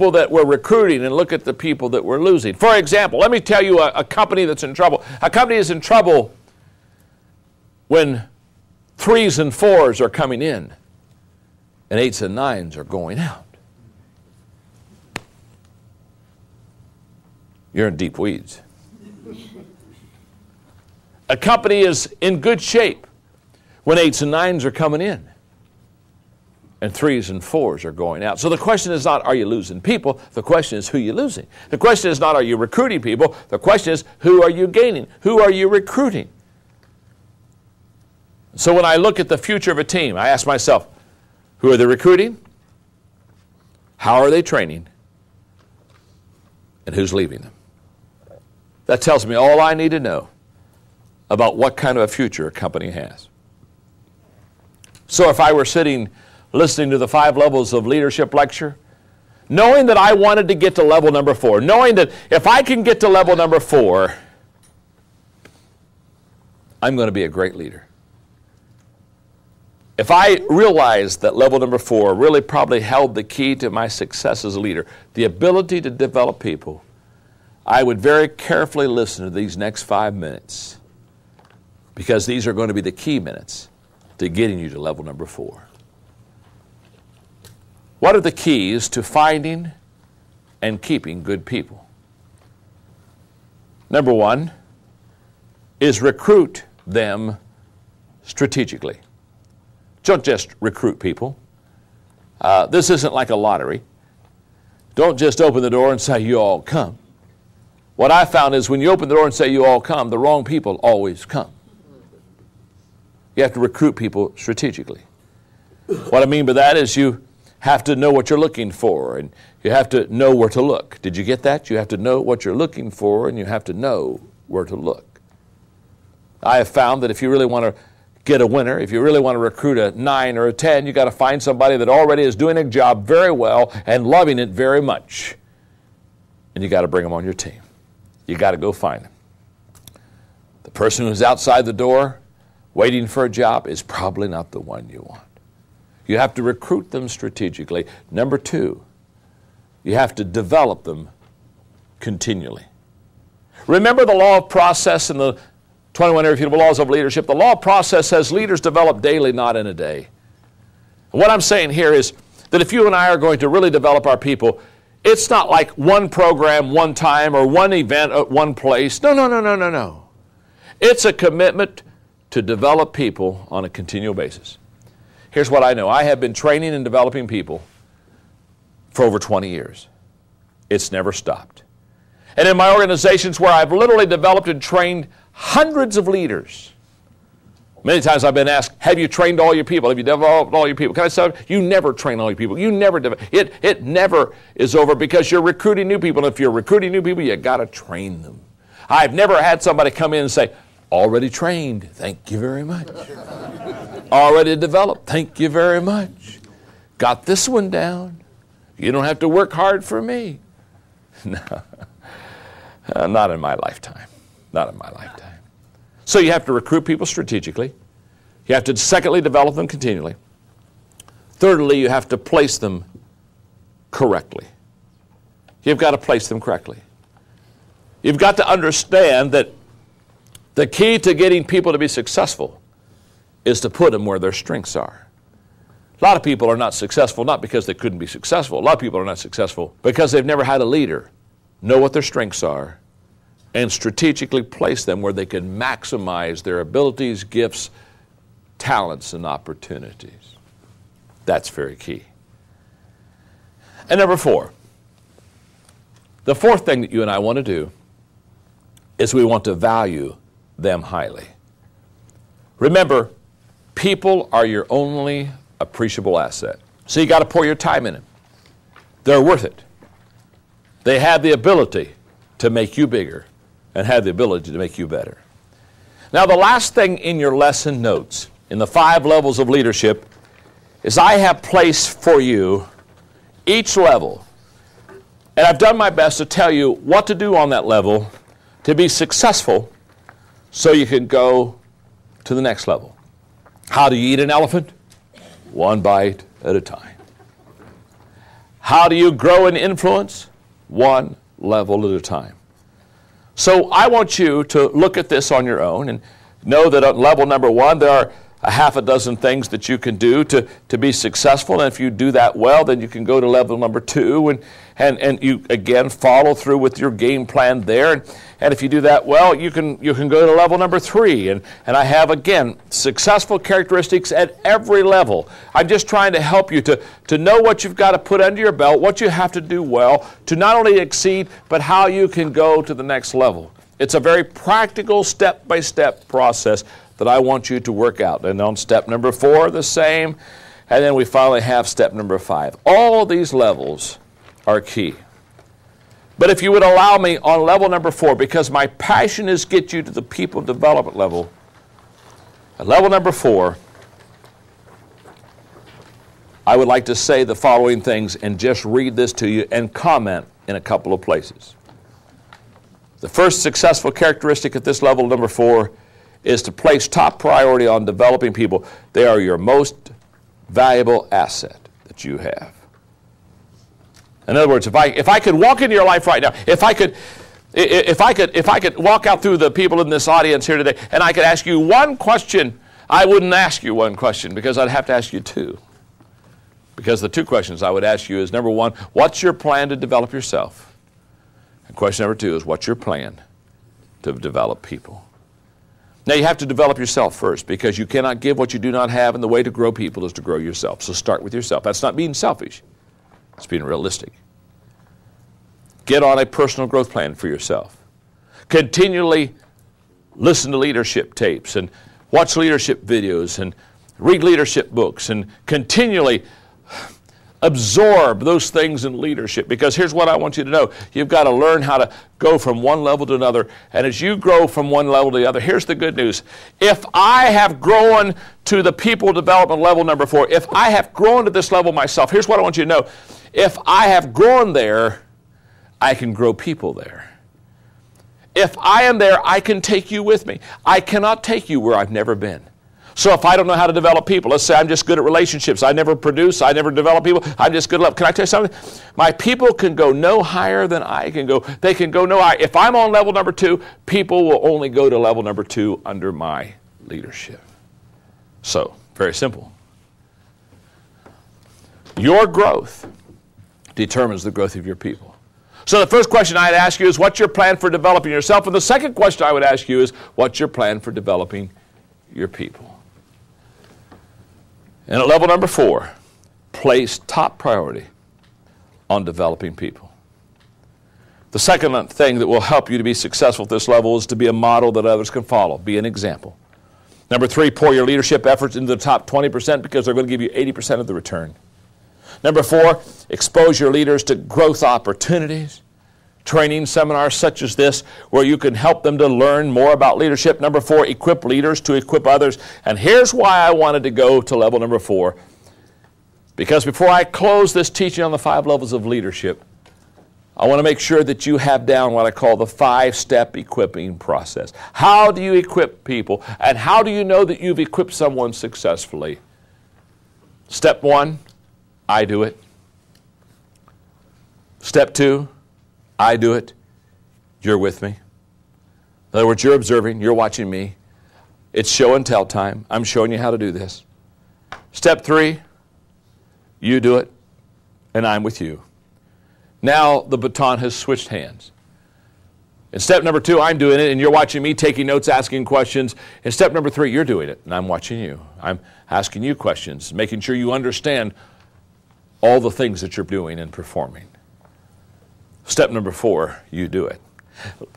people that we're recruiting and look at the people that we're losing. For example, let me tell you a company that's in trouble. A company is in trouble when 3s and 4s are coming in and 8s and 9s are going out. You're in deep weeds. A company is in good shape when 8s and 9s are coming in and 3s and 4s are going out. So the question is not, are you losing people? The question is, who are you losing? The question is not, are you recruiting people? The question is, who are you gaining? Who are you recruiting? So when I look at the future of a team, I ask myself, who are they recruiting? How are they training? And who's leaving them? That tells me all I need to know about what kind of a future a company has. So if I were sitting listening to the 5 levels of leadership lecture, knowing that I wanted to get to level number 4, knowing that if I can get to level number 4, I'm going to be a great leader. If I realized that level number 4 really probably held the key to my success as a leader, the ability to develop people, I would very carefully listen to these next 5 minutes, because these are going to be the key minutes to getting you to level number 4. What are the keys to finding and keeping good people? Number 1 is recruit them strategically. Don't just recruit people. This isn't like a lottery. Don't just open the door and say, you all come. What I found is when you open the door and say, you all come, the wrong people always come. You have to recruit people strategically. What I mean by that is you have to know what you're looking for, and you have to know where to look. Did you get that? You have to know what you're looking for, and you have to know where to look. I have found that if you really want to get a winner, if you really want to recruit a 9 or a 10, you got to find somebody that already is doing a job very well and loving it very much. And you got to bring them on your team. You got to go find them. The person who's outside the door waiting for a job is probably not the one you want. You have to recruit them strategically. Number 2, you have to develop them continually. Remember the law of process in the 21 Irrefutable Laws of Leadership. The law of process says leaders develop daily, not in a day. And what I'm saying here is that if you and I are going to really develop our people, it's not like one program, one time, or one event at one place. No. It's a commitment to develop people on a continual basis. Here's what I know. I have been training and developing people for over 20 years. It's never stopped. And in my organizations where I've literally developed and trained hundreds of leaders, many times I've been asked, have you trained all your people? Have you developed all your people? Can I say, you never train all your people. You never develop. It never is over, because you're recruiting new people. And if you're recruiting new people, you got to train them. I've never had somebody come in and say, already trained, thank you very much. Already developed, thank you very much. Got this one down. You don't have to work hard for me. No, not in my lifetime. Not in my lifetime. So you have to recruit people strategically. You have to, secondly, develop them continually. Thirdly, you have to place them correctly. You've got to place them correctly. You've got to understand that the key to getting people to be successful is to put them where their strengths are. A lot of people are not successful not because they couldn't be successful. A lot of people are not successful because they've never had a leader know what their strengths are and strategically place them where they can maximize their abilities, gifts, talents, and opportunities. That's very key. And number 4, the 4th thing that you and I want to do is we want to value them highly. Remember, people are your only appreciable asset. So you got to pour your time in them. They're worth it. They have the ability to make you bigger and have the ability to make you better. Now, the last thing in your lesson notes in the 5 levels of leadership is I have placed for you each level. And I've done my best to tell you what to do on that level to be successful so you can go to the next level. How do you eat an elephant? One bite at a time. How do you grow in influence? One level at a time. So I want you to look at this on your own and know that at level number one, there are a half a dozen things that you can do to be successful. And if you do that well, then you can go to level number two and you, again, follow through with your game plan there. And if you do that well, you can go to level number three. And I have, again, successful characteristics at every level. I'm just trying to help you to know what you've got to put under your belt, what you have to do well to not only exceed, but how you can go to the next level. It's a very practical, step-by-step process that I want you to work out. And on step number 4, the same. And then we finally have step number 5. All these levels are key. But if you would allow me on level number 4, because my passion is get you to the people development level, at level number 4, I would like to say the following things and just read this to you and comment in a couple of places. The first successful characteristic at this level, number 4, is to place top priority on developing people. They are your most valuable asset that you have. In other words, if I could walk into your life right now, if I could walk out through the people in this audience here today, and I could ask you one question, I wouldn't ask you one question because I'd have to ask you two. Because the two questions I would ask you is, number 1, what's your plan to develop yourself? And question number 2 is, what's your plan to develop people? Now, you have to develop yourself first because you cannot give what you do not have, and the way to grow people is to grow yourself. So start with yourself. That's not being selfish. It's being realistic. Get on a personal growth plan for yourself. Continually listen to leadership tapes and watch leadership videos and read leadership books and continually absorb those things in leadership, because here's what I want you to know. You've got to learn how to go from one level to another. And as you grow from one level to the other, here's the good news. If I have grown to the people development level number 4, if I have grown to this level myself, here's what I want you to know. If I have grown there, I can grow people there. If I am there, I can take you with me. I cannot take you where I've never been. So if I don't know how to develop people, let's say I'm just good at relationships, I never produce, I never develop people, I'm just good at love. Can I tell you something? My people can go no higher than I can go. They can go no higher. If I'm on level number 2, people will only go to level number 2 under my leadership. So, very simple. Your growth determines the growth of your people. So the first question I'd ask you is, what's your plan for developing yourself? And the second question I would ask you is, what's your plan for developing your people? And at level number 4, place top priority on developing people. The second thing that will help you to be successful at this level is to be a model that others can follow. Be an example. Number 3, pour your leadership efforts into the top 20% because they're going to give you 80% of the return. Number 4, expose your leaders to growth opportunities. Training seminars such as this where you can help them to learn more about leadership. Number 4, equip leaders to equip others. And here's why I wanted to go to level number 4. Because before I close this teaching on the 5 levels of leadership, I want to make sure that you have down what I call the 5-step equipping process. How do you equip people? And how do you know that you've equipped someone successfully? Step 1, I do it. Step 2, I do it. You're with me. In other words, you're observing, you're watching me. It's show and tell time. I'm showing you how to do this. Step 3, you do it, and I'm with you. Now the baton has switched hands. In step number 2, I'm doing it, and you're watching me, taking notes, asking questions. In step number 3, you're doing it, and I'm watching you. I'm asking you questions, making sure you understand all the things that you're doing and performing. Step number 4, you do it.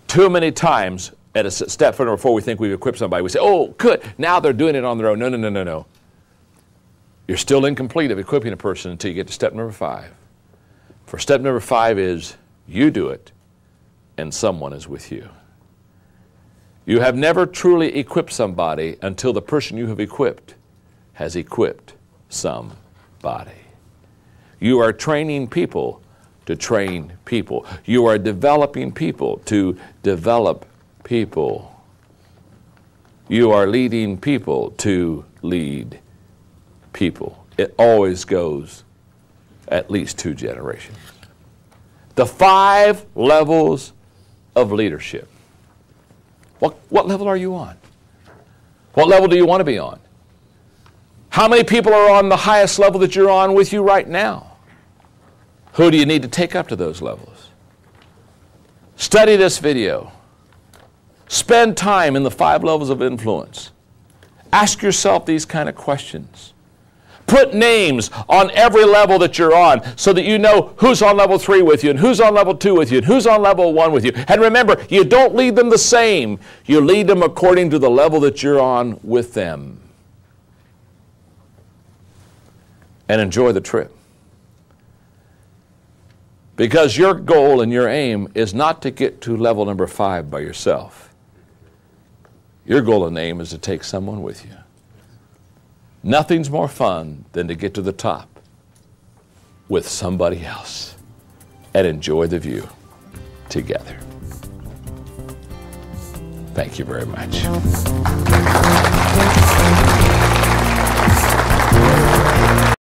Too many times at step number 4, we think we've equipped somebody. We say, oh, good, now they're doing it on their own. No, no, no, no, no. You're still incomplete of equipping a person until you get to step number 5. For step number 5 is you do it and someone is with you. You have never truly equipped somebody until the person you have equipped has equipped somebody. You are training people to train people. You are developing people to develop people. You are leading people to lead people. It always goes at least 2 generations. The 5 levels of leadership. What level are you on? What level do you want to be on? How many people are on the highest level that you're on with you right now? Who do you need to take up to those levels? Study this video. Spend time in the 5 levels of influence. Ask yourself these kind of questions. Put names on every level that you're on so that you know who's on level 3 with you and who's on level 2 with you and who's on level 1 with you. And remember, you don't lead them the same. You lead them according to the level that you're on with them. And enjoy the trip. Because your goal and your aim is not to get to level number 5 by yourself. Your goal and aim is to take someone with you. Nothing's more fun than to get to the top with somebody else and enjoy the view together. Thank you very much.